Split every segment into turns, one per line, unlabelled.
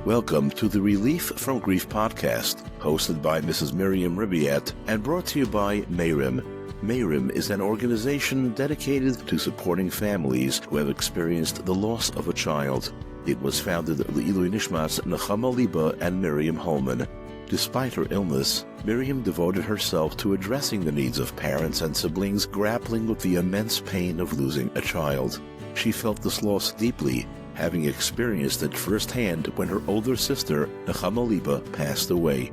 Welcome to the Relief from Grief podcast, hosted by Mrs. Miriam Ribiat and brought to you by Mayrim. Mayrim is an organization dedicated to supporting families who have experienced the loss of a child. It was founded Le'ilui Nishmas Nechamah and Miriam Holman. Despite her illness, Miriam devoted herself to addressing the needs of parents and siblings grappling with the immense pain of losing a child. She felt this loss deeply, having experienced it firsthand when her older sister, Nechamah, passed away.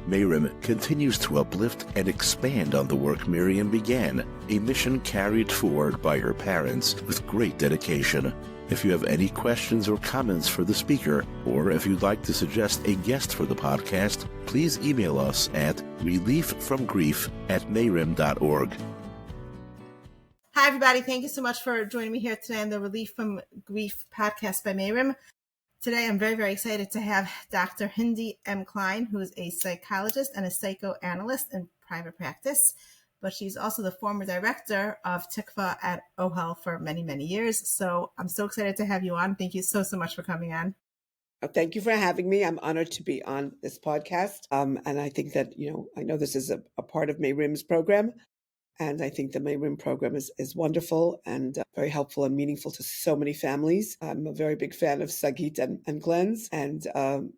Mayrim continues to uplift and expand on the work Miriam began, a mission carried forward by her parents with great dedication. If you have any questions or comments for the speaker, or if you'd like to suggest a guest for the podcast, please email us at relieffromgrief@mayrim.org.
Hi, everybody. Thank you so much for joining me here today on the Relief from Grief podcast by Mayrim. Today, I'm very, very excited to have Dr. Hindie M. Klein, who is a psychologist and a psychoanalyst in private practice, but she's also the former director of Tikva at OHEL for many, many years. So I'm so excited to have you on. Thank you so much for coming on.
Thank you for having me. I'm honored to be on this podcast. And I think that, I know this is a part of Mayrim's program. And I think the Mayrim program is wonderful and very helpful and meaningful to so many families. I'm a very big fan of Sagit and Glenn's, and I'm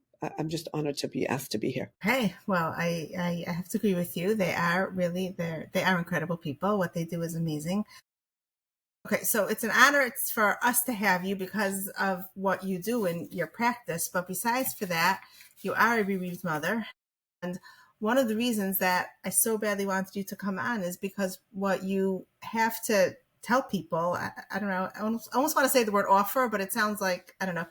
just honored to be asked to be here.
Hey, well, I have to agree with you. They are incredible people. What they do is amazing. Okay, so it's an honor. It's for us to have you because of what you do in your practice. But besides for that, you are a bereaved mother. And one of the reasons that I so badly wanted you to come on is because what you have to tell people, I don't know, I almost want to say the word offer, but it sounds like, I don't know,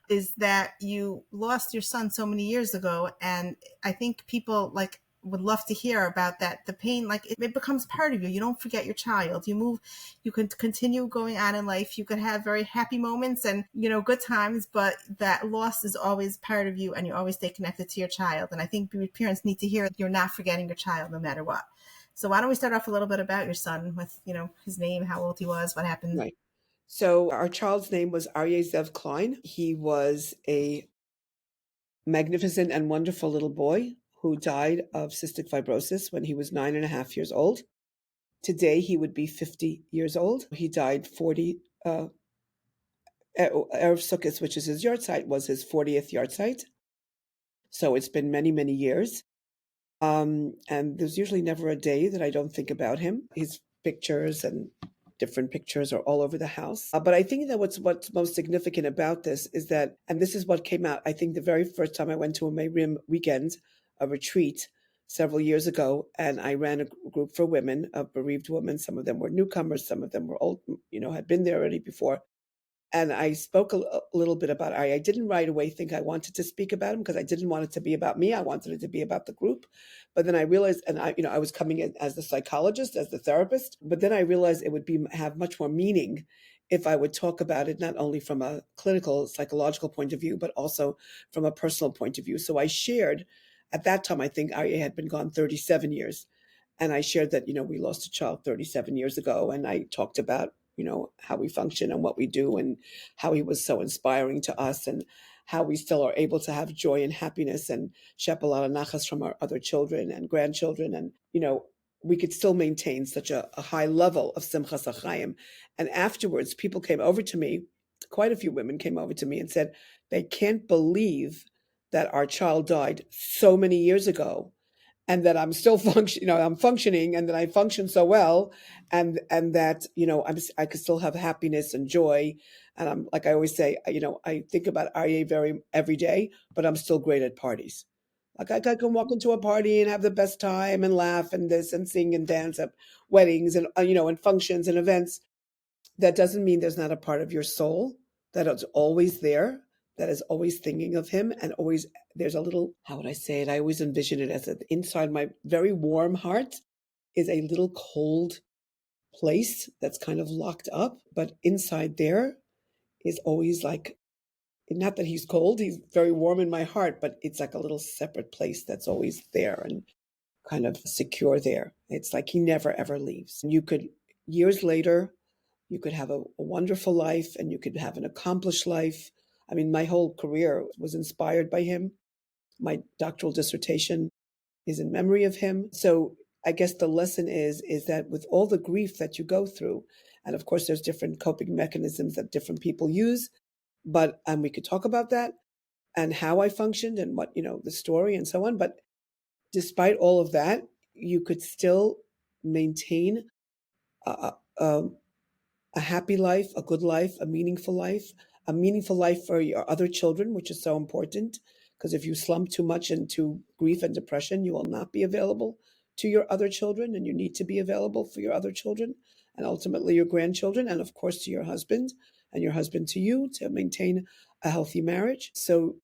is that you lost your son so many years ago. And I think people would love to hear about that. The pain, it becomes part of you. You don't forget your child. You move, you can continue going on in life. You can have very happy moments and, good times, but that loss is always part of you and you always stay connected to your child. And I think parents need to hear you're not forgetting your child no matter what. So why don't we start off a little bit about your son with, his name, how old he was, what happened?
Right. So our child's name was Aryeh Zev Klein. He was a magnificent and wonderful little boy who died of cystic fibrosis when he was 9.5 years old. Today, he would be 50 years old. He died 40, Erev Sukkot, which is his yahrzeit, was his 40th yahrzeit. So it's been many, many years. And there's usually never a day that I don't think about him. His pictures and different pictures are all over the house. But I think that what's most significant about this is that, and this is what came out, I think the very first time I went to a Mayrim weekend, a retreat several years ago, and I ran a group for women, of bereaved women. Some of them were newcomers, some of them were old, had been there already before. And I spoke a little bit about Aryeh. I didn't right away think I wanted to speak about him because I didn't want it to be about me. I wanted it to be about the group. But then I realized, and I was coming in as the psychologist, as the therapist, but then I realized it would have much more meaning if I would talk about it, not only from a clinical, psychological point of view, but also from a personal point of view. So I shared, at that time, I think Aryeh had been gone 37 years. And I shared that, we lost a child 37 years ago. And I talked about, how we function and what we do and how he was so inspiring to us and how we still are able to have joy and happiness and shepel nachas from our other children and grandchildren. And, we could still maintain such a high level of simchas achayim. And afterwards, people came over to me, quite a few women came over to me and said, they can't believe that our child died so many years ago and that I'm still I'm functioning and that I function so well and that, I could still have happiness and joy. And I'm, like I always say, I think about Aryeh every day, but I'm still great at parties. Like I can walk into a party and have the best time and laugh and this and sing and dance at weddings and, and functions and events. That doesn't mean there's not a part of your soul that is always there, that is always thinking of him and always there's a little, how would I say it? I always envision it as inside my very warm heart is a little cold place that's kind of locked up, but inside there is always not that he's cold, he's very warm in my heart, but it's like a little separate place that's always there and kind of secure there. It's like he never, ever leaves. Years later, you could have a wonderful life and you could have an accomplished life, I mean, my whole career was inspired by him. My doctoral dissertation is in memory of him. So I guess the lesson is that with all the grief that you go through, and of course there's different coping mechanisms that different people use, but we could talk about that and how I functioned and what, the story and so on. But despite all of that, you could still maintain a, a, a happy life, a good life, a meaningful life for your other children, which is so important. Because if you slump too much into grief and depression, you will not be available to your other children, and you need to be available for your other children and ultimately your grandchildren, and of course to your husband and your husband to you, to maintain a healthy marriage. So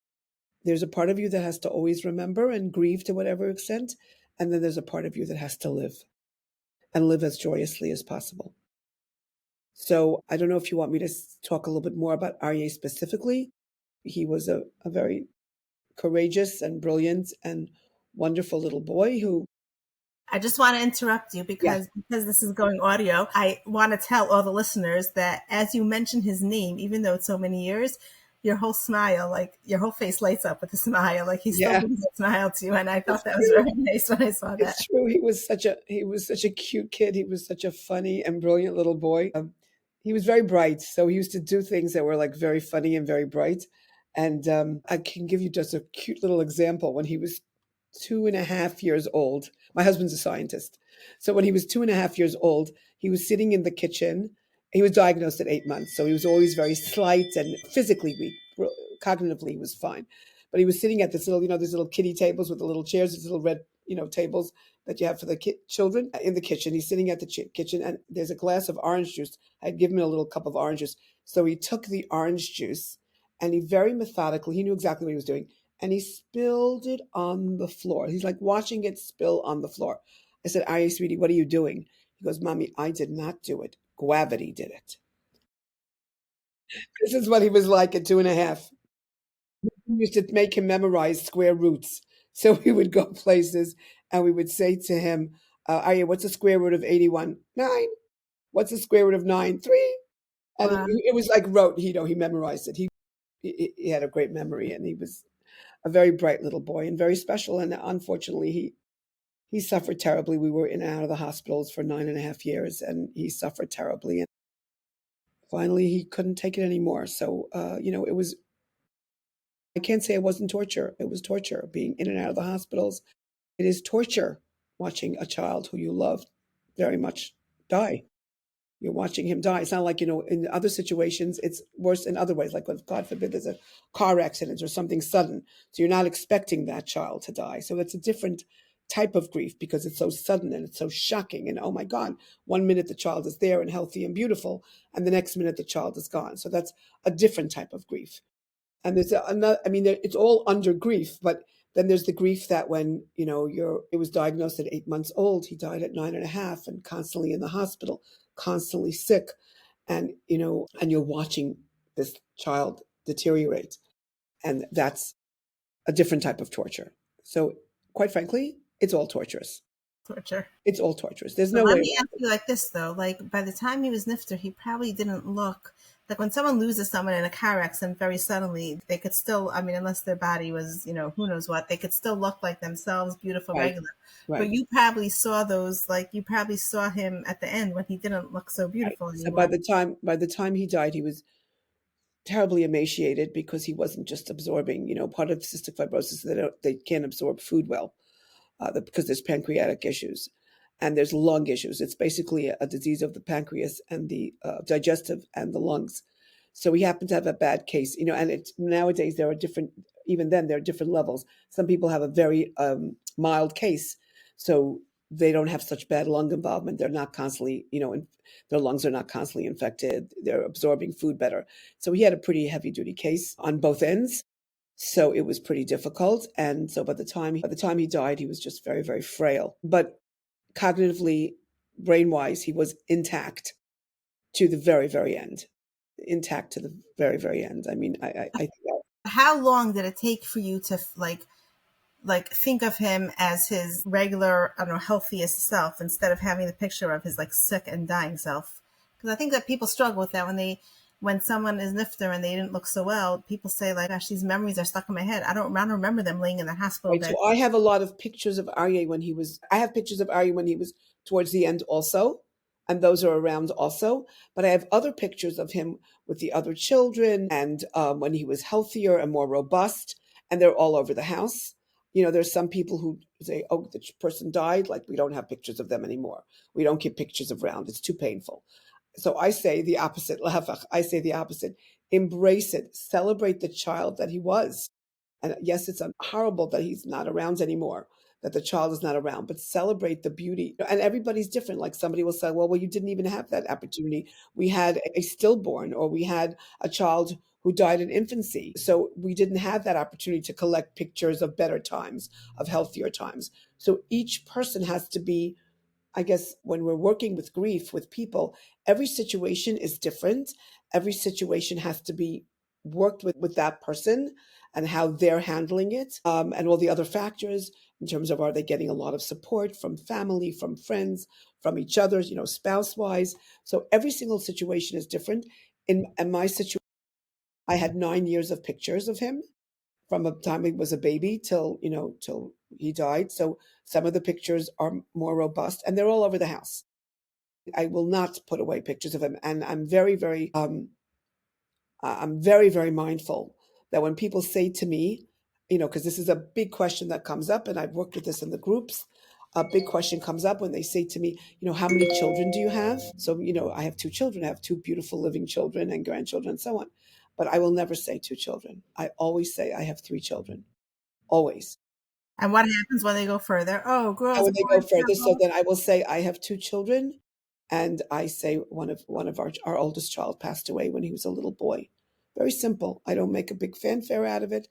there's a part of you that has to always remember and grieve to whatever extent, and then there's a part of you that has to live and live as joyously as possible. So I don't know if you want me to talk a little bit more about Aryeh specifically. He was a very courageous and brilliant and wonderful little boy who...
I just want to interrupt you because this is going audio. I want to tell all the listeners that as you mention his name, even though it's so many years, your whole smile, like your whole face lights up with a smile. Like he still brings a smile to you. And I thought that was very nice when I saw that.
It's true. He was such a cute kid. He was such a funny and brilliant little boy. He was very bright. So he used to do things that were like very funny and very bright. And I can give you just a cute little example. When he was 2.5 years old, my husband's a scientist. So when he was 2.5 years old, he was sitting in the kitchen. He was diagnosed at 8 months. So he was always very slight and physically weak. Cognitively, he was fine. But he was sitting at this little, these little kiddie tables with the little chairs, these little red, tables that you have for the children in the kitchen. He's sitting at the kitchen and there's a glass of orange juice. I'd given him a little cup of orange juice. So he took the orange juice and he very methodically, he knew exactly what he was doing, and he spilled it on the floor. He's like watching it spill on the floor. I said, Aryeh, sweetie, what are you doing? He goes, Mommy, I did not do it. Gravity did it. This is what he was like at 2.5. We used to make him memorize square roots. So we would go places and we would say to him, Aryeh, what's the square root of 81? 9. What's the square root of 9? 3. And it was like rote, he memorized it. He had a great memory, and he was a very bright little boy and very special. And unfortunately, he suffered terribly. We were in and out of the hospitals for 9.5 years, and he suffered terribly. And finally, he couldn't take it anymore. So, it was, I can't say it wasn't torture. It was torture, being in and out of the hospitals. It is torture watching a child who you love very much die. You're watching him die. It's not like, in other situations, it's worse in other ways, like when, God forbid, there's a car accident or something sudden. So you're not expecting that child to die. So it's a different type of grief because it's so sudden and it's so shocking. And oh my God, 1 minute the child is there and healthy and beautiful, and the next minute the child is gone. So that's a different type of grief. And there's another, it's all under grief, but then there's the grief that when, it was diagnosed at 8 months old, he died at 9.5 and constantly in the hospital, constantly sick. And, and you're watching this child deteriorate. And that's a different type of torture. So quite frankly, it's all torturous.
Torture.
It's all torturous. There's no way.
Let me ask you like this, though. Like, by the time he was nifter, he probably didn't look like when someone loses someone in a car accident very suddenly, they could still, unless their body was, who knows what, they could still look like themselves, beautiful,
Right.
regular.
Right.
But you probably saw those, like you probably saw him at the end when he didn't look so beautiful
Right. So
anymore.
by the time he died, he was terribly emaciated because he wasn't just absorbing, part of cystic fibrosis, they can't absorb food well because there's pancreatic issues and there's lung issues. It's basically a disease of the pancreas and the digestive and the lungs. So he happened to have a bad case, and nowadays there are different, even then there are different levels. Some people have a very mild case, so they don't have such bad lung involvement. They're not constantly, their lungs are not constantly infected. They're absorbing food better. So he had a pretty heavy duty case on both ends. So it was pretty difficult. And so by the time he died, he was just very, very frail. But cognitively, brain-wise, he was intact to the very, very end. Intact to the very, very end. I think that.
How long did it take for you to like think of him as his regular, healthiest self instead of having the picture of his like sick and dying self? Because I think that people struggle with that when they when someone is nifter and they didn't look so well, people say like, gosh, these memories are stuck in my head. I don't remember them laying in the hospital
Right.
bed.
So I have a lot of pictures of Aryeh I have pictures of Aryeh when he was towards the end also, and those are around also. But I have other pictures of him with the other children and when he was healthier and more robust, and they're all over the house. There's some people who say, oh, the person died, like we don't have pictures of them anymore. We don't keep pictures around. It's too painful. So I say the opposite. I say the opposite. Embrace it. Celebrate the child that he was. And yes, it's horrible that he's not around anymore, that the child is not around, but celebrate the beauty. And everybody's different. Like somebody will say, well, you didn't even have that opportunity. We had a stillborn, or we had a child who died in infancy. So we didn't have that opportunity to collect pictures of better times, of healthier times. So each person has to be, I guess, when we're working with grief with people, every situation is different. Every situation has to be worked with that person and how they're handling it, and all the other factors in terms of, are they getting a lot of support from family, from friends, from each other, spouse wise. So every single situation is different. In my situation, I had 9 years of pictures of him from the time he was a baby till he died. So some of the pictures are more robust, and they're all over the house. I will not put away pictures of him, and I'm very, very, very mindful that when people say to me, because this is a big question that comes up, and I've worked with this in the groups. A big question comes up when they say to me, how many children do you have? So, I have 2 children. I have 2 beautiful living children and grandchildren and so on. But I will never say 2 children. I always say I have 3 children. Always.
And what happens when they go further? Oh, girls.
And when they go further, so then I will say I have 2 children, and I say one of our oldest child passed away when he was a little boy. Very simple. I don't make a big fanfare out of it.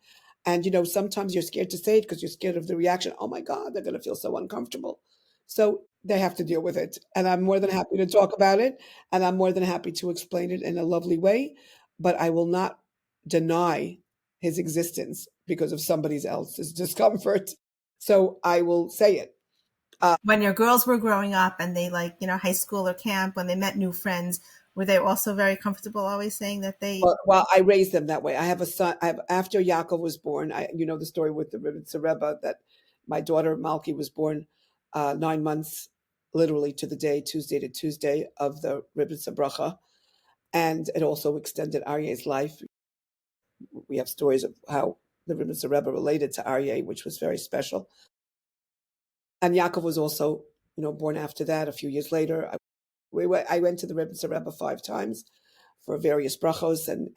And sometimes you're scared to say it because you're scared of the reaction. Oh my God, they're going to feel so uncomfortable. So they have to deal with it. And I'm more than happy to talk about it. And I'm more than happy to explain it in a lovely way. But I will not deny his existence because of somebody else's discomfort. So I will say it.
When your girls were growing up and they high school or camp, when they met new friends, were they also very comfortable always saying that they...
Well, I raised them that way. I have a son. After Yaakov was born, the story with the Ribnitzer Rebbe, that my daughter Malki was born 9 months, literally to the day, Tuesday to Tuesday, of the Ribnitzer Bracha. And it also extended Aryeh's life. We have stories of how the Ribnitzer Rebbe related to Aryeh, which was very special. And Yaakov was also, born after that, a few years later. I went to the Ribnitzer Rebbe 5 times for various brachos, and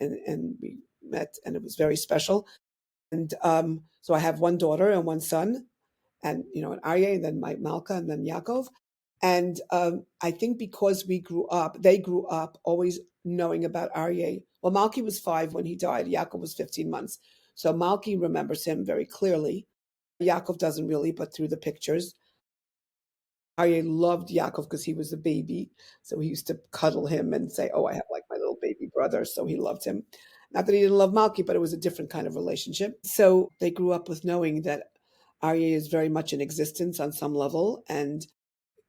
we met, and it was very special. And so I have 1 daughter and 1 son, and an Aryeh, and then my Malka, and then Yaakov. And I think because they grew up always knowing about Aryeh. Well, Malki was 5 when he died. Yaakov was 15 months. So Malki remembers him very clearly. Yaakov doesn't really, but through the pictures. Aryeh loved Yaakov because he was a baby. So he used to cuddle him and say, oh, I have like my little baby brother. So he loved him. Not that he didn't love Malki, but it was a different kind of relationship. So they grew up with knowing that Aryeh is very much in existence on some level. And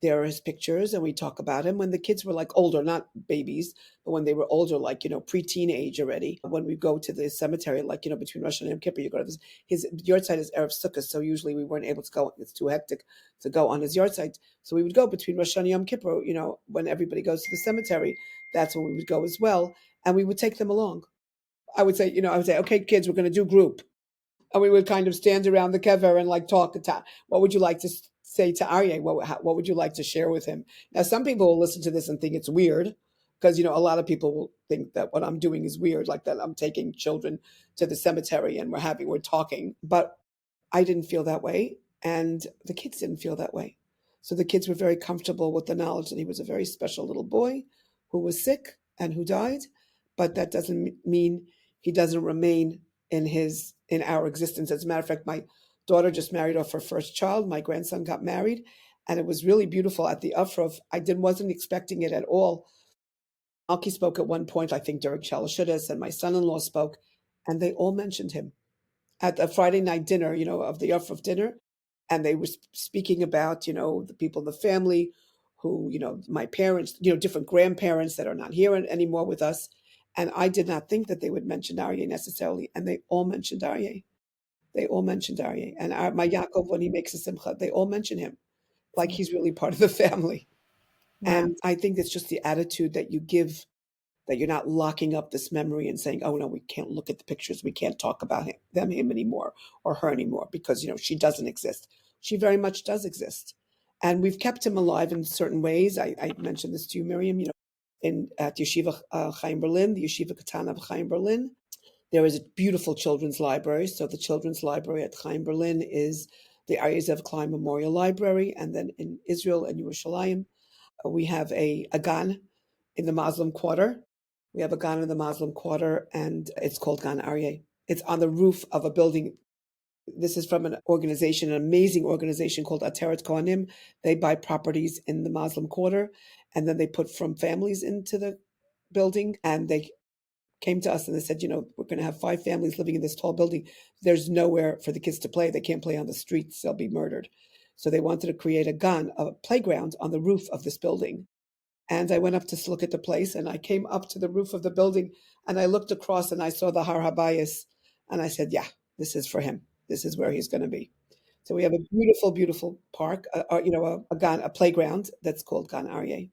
there are his pictures, and we talk about him when the kids were like older, not babies, but when they were older, like, pre-teen age already. When we go to the cemetery, like, between Rosh and Yom Kippur, you go to this, his yard site is Erev Sukkot, so usually we weren't able to go. It's too hectic to go on his yard site. So we would go between Rosh and Yom Kippur, when everybody goes to the cemetery, that's when we would go as well. And we would take them along. I would say, okay, kids, we're going to do group. And we would kind of stand around the kever and like talk. What would you like to say to Aryeh? What would you like to share with him? Now, some people will listen to this and think it's weird because, a lot of people will think that what I'm doing is weird, like that I'm taking children to the cemetery and we're talking. But I didn't feel that way. And the kids didn't feel that way. So the kids were very comfortable with the knowledge that he was a very special little boy who was sick and who died. But that doesn't mean he doesn't remain in our existence. As a matter of fact, my daughter just married off her first child. My grandson got married, and it was really beautiful at the Afrov. Wasn't expecting it at all. Malki spoke at one point, I think during Shalashudas, and my son-in-law spoke, and they all mentioned him at the Friday night dinner, of the Afrov dinner, and they were speaking about, the people in the family who, my parents, different grandparents that are not here anymore with us. And I did not think that they would mention Aryeh necessarily, and they all mentioned Aryeh. They all mentioned Aryeh. And my Yaakov, when he makes a simcha, they all mention him like he's really part of the family.
Wow.
And I think it's just the attitude that you give, that you're not locking up this memory and saying, oh, no, we can't look at the pictures. We can't talk about him anymore or her anymore because, she doesn't exist. She very much does exist. And we've kept him alive in certain ways. I mentioned this to you, Miriam, at Yeshiva Chaim Berlin, the Yeshiva Katana of Chaim Berlin. There is a beautiful children's library. So the children's library at Chaim Berlin is the Aryeh Zev Klein Memorial Library. And then in Israel and Yerushalayim, we have a gan in the Muslim Quarter. We have a gan in the Muslim Quarter, and it's called Gan Aryeh. It's on the roof of a building. This is from an organization, an amazing organization called Ateret Kohanim. They buy properties in the Muslim Quarter, and then they put from families into the building, and they came to us and they said, we're going to have 5 families living in this tall building. There's nowhere for the kids to play. They can't play on the streets. They'll be murdered. So they wanted to create a playground on the roof of this building. And I went up to look at the place, and I came up to the roof of the building, and I looked across, and I saw the Har Habayis, and I said, yeah, this is for him. This is where he's going to be. So we have a beautiful, beautiful park, a playground that's called Gan Aryeh.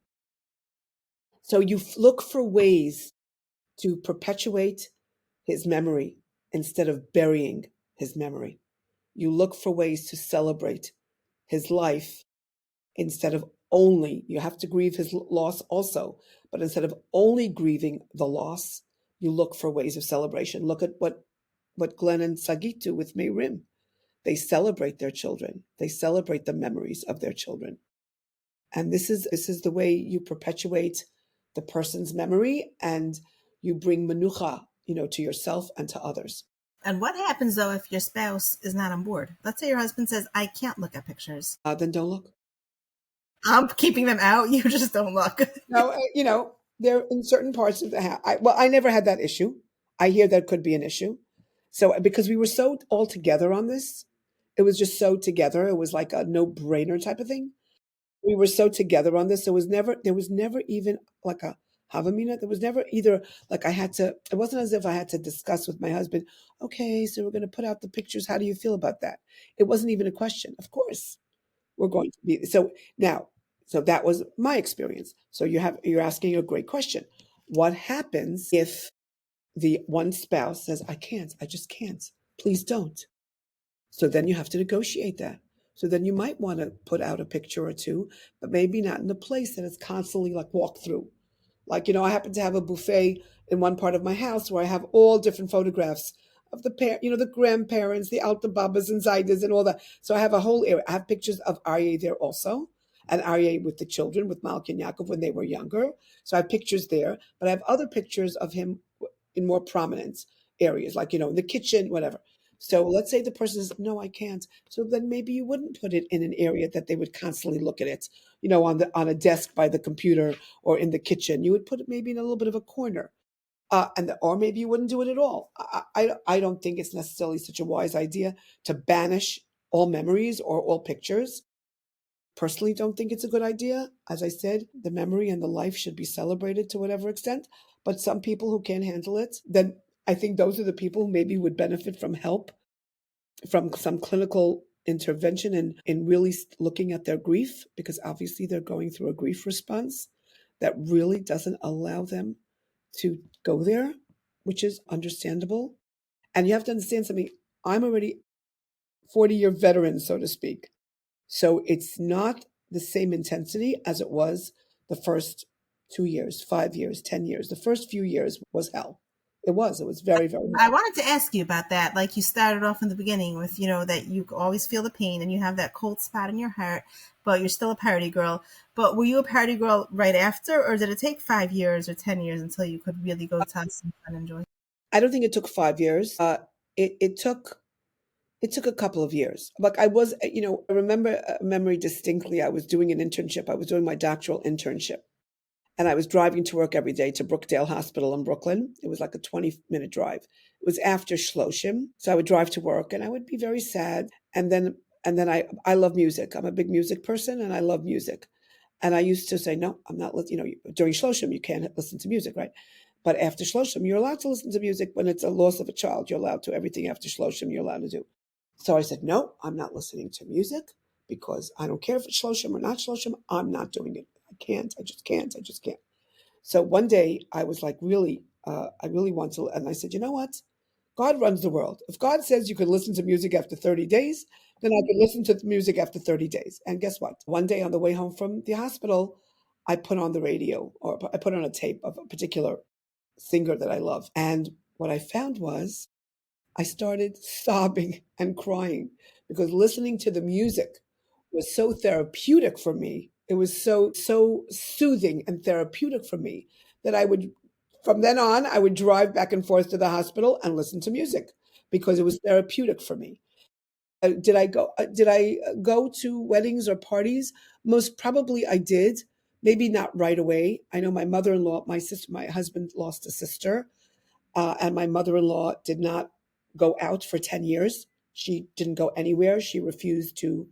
So you look for ways to perpetuate his memory instead of burying his memory. You look for ways to celebrate his life instead of only, you have to grieve his loss also, but instead of only grieving the loss, you look for ways of celebration. Look at what Glenn and Sagit do with Meirim. They celebrate their children. They celebrate the memories of their children. And this is the way you perpetuate the person's memory, and you bring menucha, to yourself and to others.
And what happens, though, if your spouse is not on board? Let's say your husband says, I can't look at pictures.
Then don't look.
I'm keeping them out. You just don't look.
No, they're in certain parts of the house. I never had that issue. I hear that could be an issue. So because we were so all together on this, it was just so together. It was like a no-brainer type of thing. We were so together on this. There was never even like a havamina. There was never either like it wasn't as if I had to discuss with my husband, okay, so we're going to put out the pictures. How do you feel about that? It wasn't even a question. Of course, we're going to be. So that was my experience. So you're asking a great question. What happens if the one spouse says, I just can't. Please don't. So then you have to negotiate that. So then you might want to put out a picture or two, but maybe not in a place that is constantly like walk through. Like, I happen to have a buffet in one part of my house where I have all different photographs of the grandparents, the Alta Babas and Zaidas and all that. So I have a whole area. I have pictures of Aryeh there also, and Aryeh with the children, with Malki and Yaakov when they were younger. So I have pictures there, but I have other pictures of him in more prominent areas, like, in the kitchen, whatever. So let's say the person says, no, I can't. So then maybe you wouldn't put it in an area that they would constantly look at it, on a desk by the computer or in the kitchen. You would put it maybe in a little bit of a corner. Or maybe you wouldn't do it at all. I don't think it's necessarily such a wise idea to banish all memories or all pictures. Personally, don't think it's a good idea. As I said, the memory and the life should be celebrated to whatever extent. But some people who can't handle it, then I think those are the people who maybe would benefit from help, from some clinical intervention in really looking at their grief, because obviously they're going through a grief response that really doesn't allow them to go there, which is understandable. And you have to understand something. I'm already 40-year veteran, so to speak. So it's not the same intensity as it was the first 2 years, 5 years, 10 years. The first few years was hell. It was very, very hell.
I wanted to ask you about that. Like you started off in the beginning with, that you always feel the pain and you have that cold spot in your heart, but you're still a party girl. But were you a party girl right after, or did it take 5 years or 10 years until you could really go to some fun and enjoy?
I don't think it took 5 years. It took a couple of years. Like I was, I remember a memory distinctly. I was doing an internship. I was doing my doctoral internship. And I was driving to work every day to Brookdale Hospital in Brooklyn. It was like a 20-minute drive. It was after Shloshim. So I would drive to work and I would be very sad. And then I love music. I'm a big music person and I love music. And I used to say, no, I'm not listening. During Shloshim, you can't listen to music, right? But after Shloshim, you're allowed to listen to music. When it's a loss of a child, you're allowed to. Everything after Shloshim, you're allowed to do. So I said, no, I'm not listening to music because I don't care if it's Shloshim or not Shloshim. I'm not doing it. I can't. I just can't. So one day I was like, really, I really want to. And I said, you know what? God runs the world. If God says you can listen to music after 30 days, then I can listen to music after 30 days. And guess what? One day on the way home from the hospital, I put on the radio, or I put on a tape of a particular singer that I love. And what I found was I started sobbing and crying because listening to the music was so therapeutic for me. It was so soothing and therapeutic for me that from then on, I would drive back and forth to the hospital and listen to music because it was therapeutic for me. Did I go to weddings or parties? Most probably I did. Maybe not right away. I know my mother-in-law, my husband lost a sister, and my mother-in-law did not go out for 10 years. She didn't go anywhere. She refused to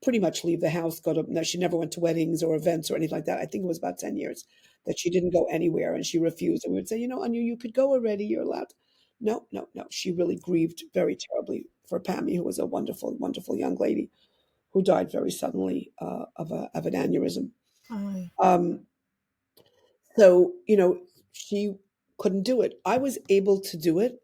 pretty much leave the house, no, she never went to weddings or events or anything like that. I think it was about 10 years that she didn't go anywhere and she refused. And we would say, Anu, you could go already. You're allowed. No. She really grieved very terribly for Pammy, who was a wonderful, wonderful young lady who died very suddenly of an aneurysm. So, she couldn't do it. I was able to do it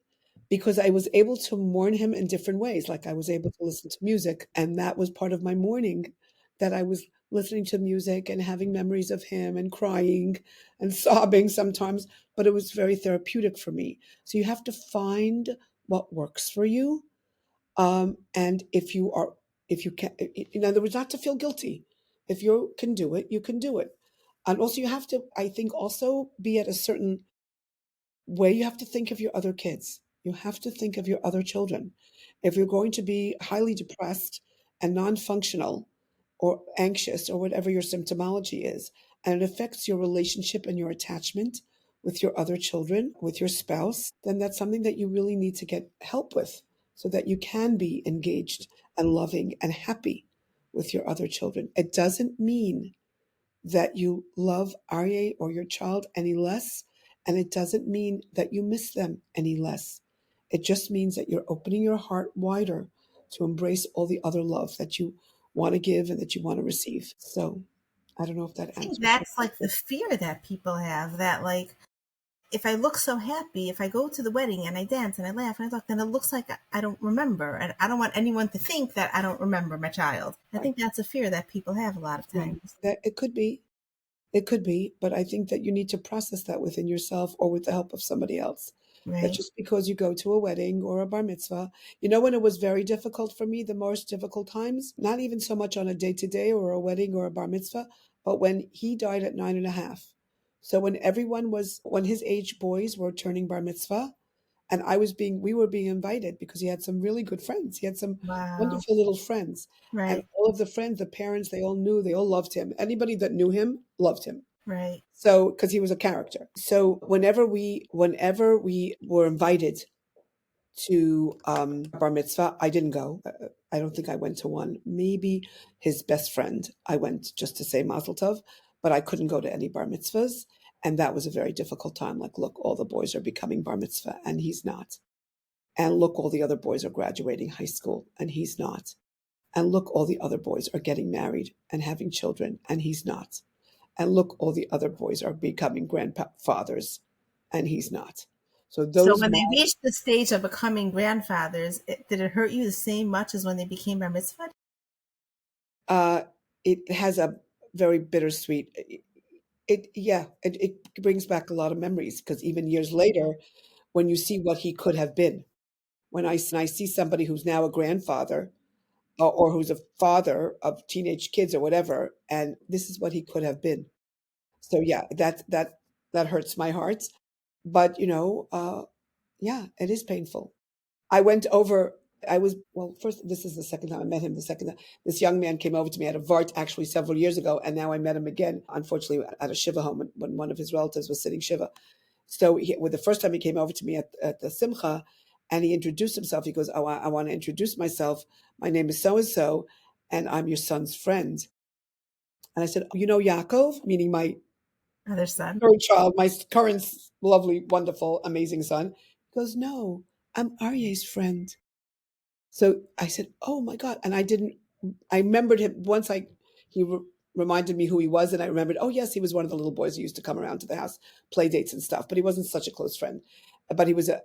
because I was able to mourn him in different ways. Like I was able to listen to music, and that was part of my mourning, that I was listening to music and having memories of him and crying and sobbing sometimes, but it was very therapeutic for me. So you have to find what works for you. And if you can, in other words, not to feel guilty. If you can do it, you can do it. And also you have to, I think, also be at a certain way. You have to think of your other kids. You have to think of your other children. If you're going to be highly depressed and non-functional or anxious or whatever your symptomology is, and it affects your relationship and your attachment with your other children, with your spouse, then that's something that you really need to get help with so that you can be engaged and loving and happy with your other children. It doesn't mean that you love Aryeh or your child any less, and it doesn't mean that you miss them any less. It just means that you're opening your heart wider to embrace all the other love that you want to give and that you want to receive. So I don't know if that answers.
I think that's like the fear that people have, that like, if I look so happy, if I go to the wedding and I dance and I laugh and I talk, then it looks like I don't remember. And I don't want anyone to think that I don't remember my child. I think that's a fear that people have a lot of times.
That it could be, but I think that you need to process that within yourself or with the help of somebody else.
Right.
That just because you go to a wedding or a bar mitzvah, when it was very difficult for me, the most difficult times, not even so much on a day-to-day or a wedding or a bar mitzvah, but when he died at 9.5. So when his age boys were turning bar mitzvah, and we were being invited because he had some really good friends. He had some wonderful little friends.
Right.
And all of the friends, the parents, they all loved him. Anybody that knew him loved him.
Right.
So, because he was a character. So whenever we were invited to bar mitzvah, I didn't go. I don't think I went to one. Maybe his best friend, I went just to say mazel tov, but I couldn't go to any bar mitzvahs. And that was a very difficult time. Like, look, all the boys are becoming bar mitzvah and he's not. And look, all the other boys are graduating high school and he's not. And look, all the other boys are getting married and having children and he's not. And look, all the other boys are becoming grandfathers and he's not. So
when they reached the stage of becoming grandfathers, did it hurt you the same much as when they became bar mitzvah?
It has a very bittersweet. It brings back a lot of memories because even years later, when you see what he could have been, when I see somebody who's now a grandfather or who's a father of teenage kids or whatever, and this is what he could have been. So yeah, that hurts my heart. But it is painful. First, this is the second time I met him. This young man came over to me at a Vart actually several years ago, and now I met him again, unfortunately, at a Shiva home when one of his relatives was sitting Shiva. So the first time he came over to me at the Simcha, and he introduced himself. He goes, "Oh, I want to introduce myself. My name is so-and-so, and I'm your son's friend." And I said, "You know Yaakov?" Meaning my
Other son.
third child, my current lovely, wonderful, amazing son. He goes, no, I'm Aryeh's friend. So I said, oh my God. And I remembered him once he reminded me who he was. And I remembered, oh yes, he was one of the little boys who used to come around to the house, play dates and stuff, but he wasn't such a close friend, but he was a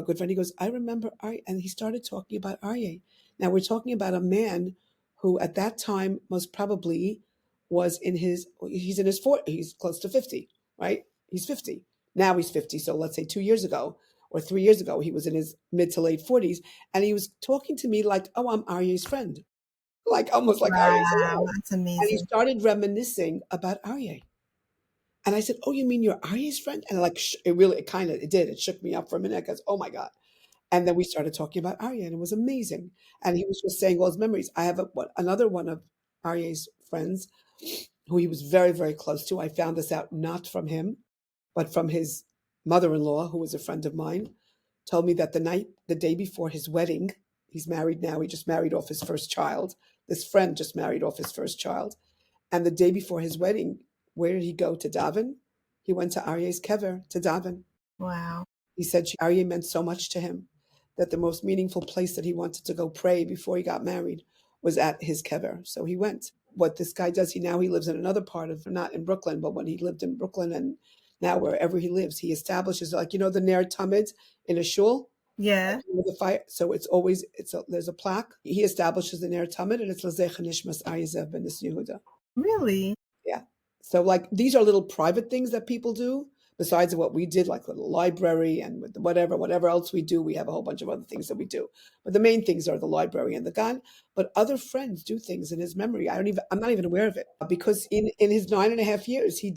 good friend. He goes, I remember Aryeh. And he started talking about Aryeh. Now we're talking about a man who at that time most probably was he's in his 40s, he's close to 50, right? He's 50. Now he's 50. So let's say 2 years ago or 3 years ago, he was in his mid to late 40s. And he was talking to me like, oh, I'm Aryeh's friend, like almost like Aryeh's
Wow,
alive.
that's
And he
amazing.
started reminiscing about Aryeh. And I said, oh, you mean you're Aryeh's friend? And like, it did. It shook me up for a minute. I goes, oh my God. And then we started talking about Aryeh, and it was amazing. And he was just saying all his memories. I have another one of Aryeh's friends who he was very, very close to. I found this out not from him, but from his mother-in-law, who was a friend of mine, told me that the day before his wedding, he's married now, he just married off his first child. This friend just married off his first child. And the day before his wedding, where did he go to daven? He went to Aryeh's kever to daven.
Wow.
He said Aryeh meant so much to him that the most meaningful place that he wanted to go pray before he got married was at his kever. So he went. What this guy does, he lives in another part of, not in Brooklyn, but when he lived in Brooklyn and now wherever he lives, he establishes, like, the Ner Tamid in a shul,
Yeah.
with the fire. So there's a plaque. He establishes the Ner Tamid, and it's L'zecha nishmas Aryeh Zev ben Yehudah.
Really?
Yeah. So like these are little private things that people do besides what we did, like the library and with whatever else we do. We have a whole bunch of other things that we do. But the main things are the library and the gan. But other friends do things in his memory. I'm not even aware of it because in his 9.5 years, he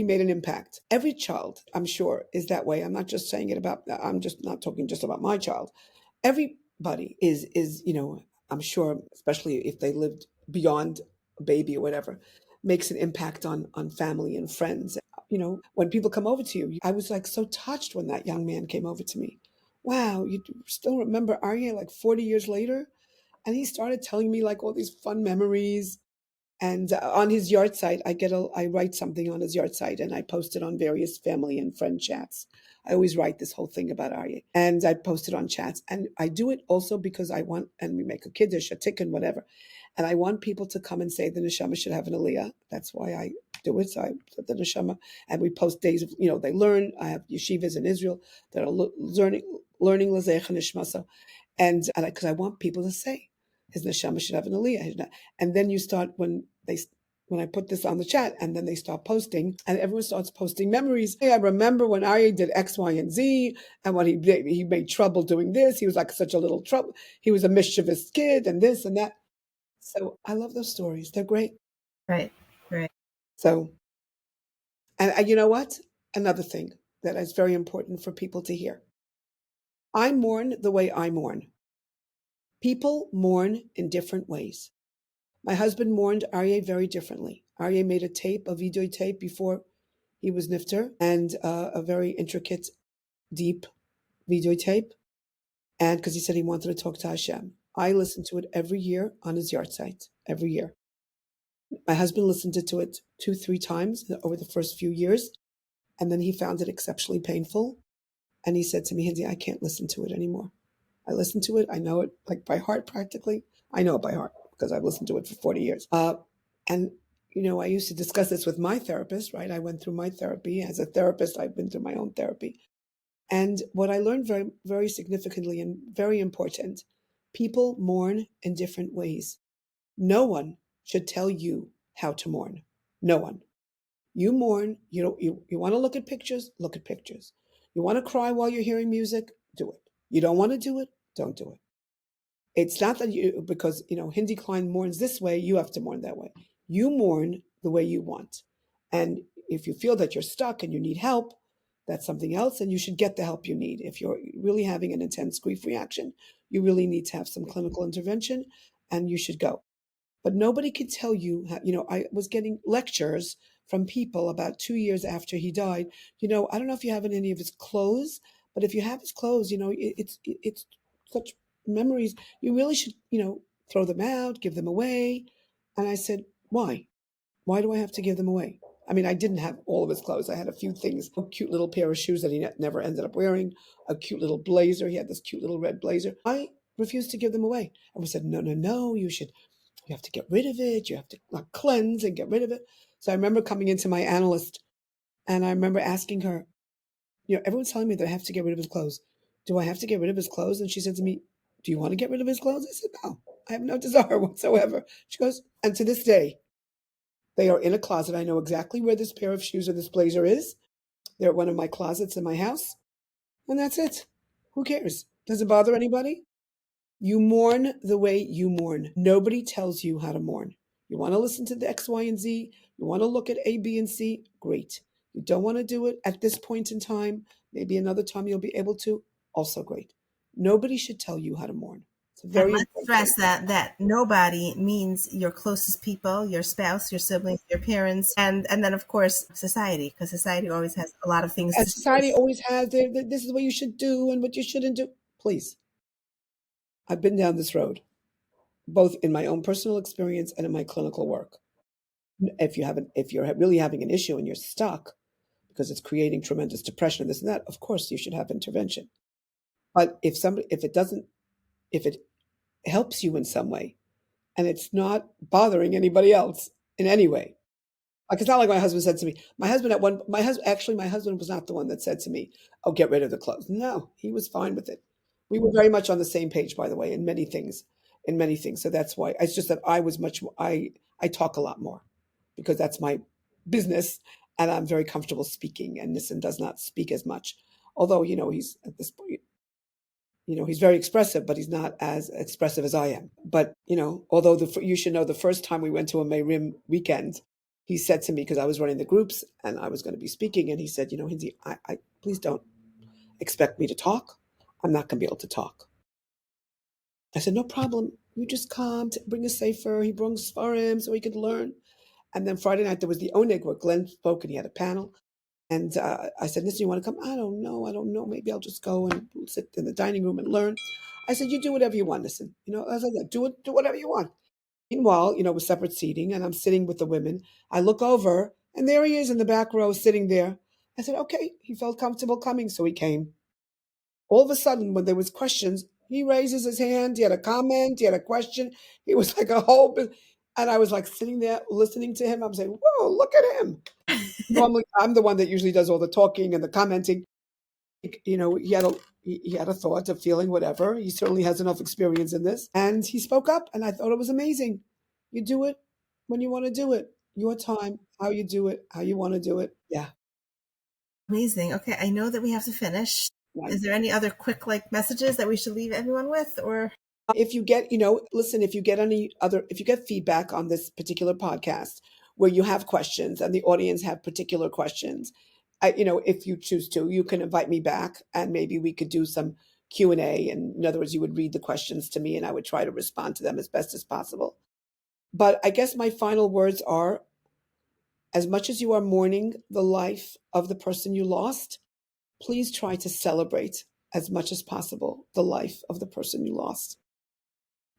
made an impact. Every child, I'm sure, is that way. I'm just not talking just about my child. Everybody is, I'm sure, especially if they lived beyond a baby or whatever, makes an impact on family and friends. When people come over to you, I was like so touched when that young man came over to me. Wow, you still remember Aryeh like 40 years later? And he started telling me like all these fun memories. And on his yard site, I write something on his yard site, and I post it on various family and friend chats. I always write this whole thing about Aryeh, and I post it on chats. And I do it also because I want, and we make a kiddush, a tikkun, whatever. And I want people to come and say the neshama should have an aliyah. That's why I do it. So I put the neshama, and we post days of, they learn. I have yeshivas in Israel that are learning l'zecha nishmasa, and because I want people to say his neshama should have an aliyah. And then you start when I put this on the chat, and then they start posting, and everyone starts posting memories. Hey, I remember when Aryeh did X, Y, and Z, and when he made trouble doing this. He was like such a little trouble. He was a mischievous kid, and this and that. So I love those stories. They're great.
Right. Right.
So, and you know what? Another thing that is very important for people to hear. I mourn the way I mourn. People mourn in different ways. My husband mourned Aryeh very differently. Aryeh made a video tape before he was nifter, and a very intricate, deep video tape. And because he said he wanted to talk to Hashem. I listened to it every year on his yard site, every year. My husband listened to it 2-3 times over the first few years, and then he found it exceptionally painful. And he said to me, Hindie, I can't listen to it anymore. I listen to it. I know it like by heart practically. I know it by heart because I've listened to it for 40 years. And, I used to discuss this with my therapist, right? I went through my therapy. As a therapist, I've been through my own therapy. And what I learned very, very significantly and very important, people mourn in different ways. No one should tell you how to mourn. No one. You mourn. You want to look at pictures? Look at pictures. You want to cry while you're hearing music? Do it. You don't want to do it? Don't do it. It's not that because Hindie Klein mourns this way, you have to mourn that way. You mourn the way you want. And if you feel that you're stuck and you need help, that's something else, and you should get the help you need. If you're really having an intense grief reaction, you really need to have some clinical intervention, and you should go. But nobody could tell you how, I was getting lectures from people about 2 years after he died. I don't know if you have any of his clothes, but if you have his clothes, it's such memories. You really should, throw them out, give them away. And I said, why? Why do I have to give them away? I mean, I didn't have all of his clothes. I had a few things, a cute little pair of shoes that he never ended up wearing, a cute little blazer. He had this cute little red blazer. I refused to give them away. And we said, no, you have to get rid of it. You have to cleanse and get rid of it. So I remember coming into my analyst and I remember asking her, everyone's telling me that I have to get rid of his clothes. Do I have to get rid of his clothes? And she said to me, do you want to get rid of his clothes? I said, no, I have no desire whatsoever. She goes, and to this day, they are in a closet. I know exactly where this pair of shoes or this blazer is. They're at one of my closets in my house. And that's it. Who cares? Does it bother anybody? You mourn the way you mourn. Nobody tells you how to mourn. You want to listen to the X, Y, and Z. You want to look at A, B, and C. Great. You don't want to do it at this point in time. Maybe another time you'll be able to. Also great. Nobody should tell you how to mourn. It's very
important. Let's stress that nobody means your closest people, your spouse, your siblings, your parents, and then of course society, because society always has a lot of things.
And society always has this is what you should do and what you shouldn't do. Please. I've been down this road, both in my own personal experience and in my clinical work. If you're really having an issue and you're stuck because it's creating tremendous depression and this and that, of course you should have intervention. But if it helps you in some way and it's not bothering anybody else in any way. Like, it's not like my husband said to me, my husband was not the one that said to me, oh, get rid of the clothes. No, he was fine with it. We were very much on the same page, by the way, in many things. So that's why it's just that I talk a lot more because that's my business and I'm very comfortable speaking, and Nissan does not speak as much. Although, he's at this point, he's very expressive, but he's not as expressive as I am. But, although you should know the first time we went to a Mayrim weekend, he said to me, because I was running the groups and I was going to be speaking, and he said, Hindie, I please don't expect me to talk. I'm not going to be able to talk. I said, no problem. You just come, bring a sefer. He brings Sfarim so he could learn. And then Friday night, there was the Oneg where Glenn spoke and he had a panel. And I said, listen, you want to come? I don't know. Maybe I'll just go and sit in the dining room and learn. I said, you do whatever you want. Listen, as I said, do whatever you want. Meanwhile, with separate seating, and I'm sitting with the women. I look over, and there he is in the back row sitting there. I said, okay, he felt comfortable coming, so he came. All of a sudden, when there was questions, he raises his hand. He had a comment. He had a question. He was like a whole bit. And I was like sitting there listening to him. I'm saying, whoa, look at him. Normally, I'm the one that usually does all the talking and the commenting. He had a thought, a feeling, whatever. He certainly has enough experience in this. And he spoke up, and I thought it was amazing. You do it when you want to do it. Your time, how you do it, how you want to do it. Yeah.
Amazing. Okay, I know that we have to finish. Right. Is there any other quick messages that we should leave everyone with, or?
If you get, if you get feedback on this particular podcast where you have questions and the audience have particular questions, if you choose to, you can invite me back and maybe we could do some Q&A. And in other words, you would read the questions to me and I would try to respond to them as best as possible. But I guess my final words are, as much as you are mourning the life of the person you lost, please try to celebrate as much as possible the life of the person you lost.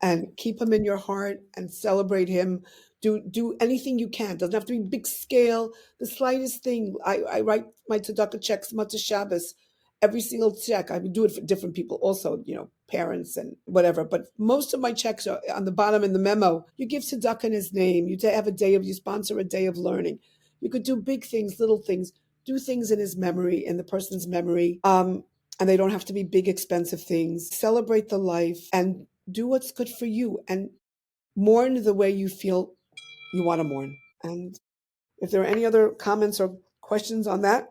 And keep him in your heart and celebrate him. Do anything you can. Doesn't have to be big scale. The slightest thing. I write my tzedakah checks, Matzah Shabbos, every single check. I would do it for different people also, parents and whatever. But most of my checks are on the bottom in the memo. You give tzedakah in his name. You you sponsor a day of learning. You could do big things, little things. Do things in his memory, in the person's memory. And they don't have to be big, expensive things. Celebrate the life and do what's good for you and mourn the way you feel you want to mourn. And if there are any other comments or questions on that,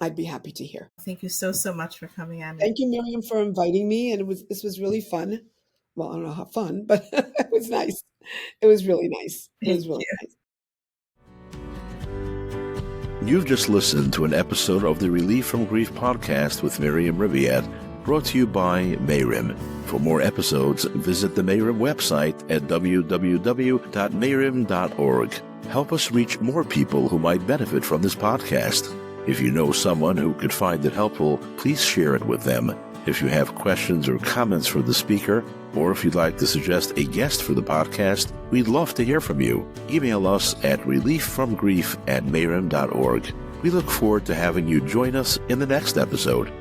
I'd be happy to hear.
Thank you so much for coming on.
Thank you, Miriam, for inviting me. And this was really fun. Well, I don't know how fun, but it was nice. It was really nice. It was really nice.
You've just listened to an episode of the Relief from Grief podcast with Miriam Rebbe, brought to you by Mayrim. For more episodes, visit the Mayrim website at www.mayrim.org. Help us reach more people who might benefit from this podcast. If you know someone who could find it helpful, please share it with them. If you have questions or comments for the speaker, or if you'd like to suggest a guest for the podcast, we'd love to hear from you. Email us at relieffromgrief@meirim.org. We look forward to having you join us in the next episode.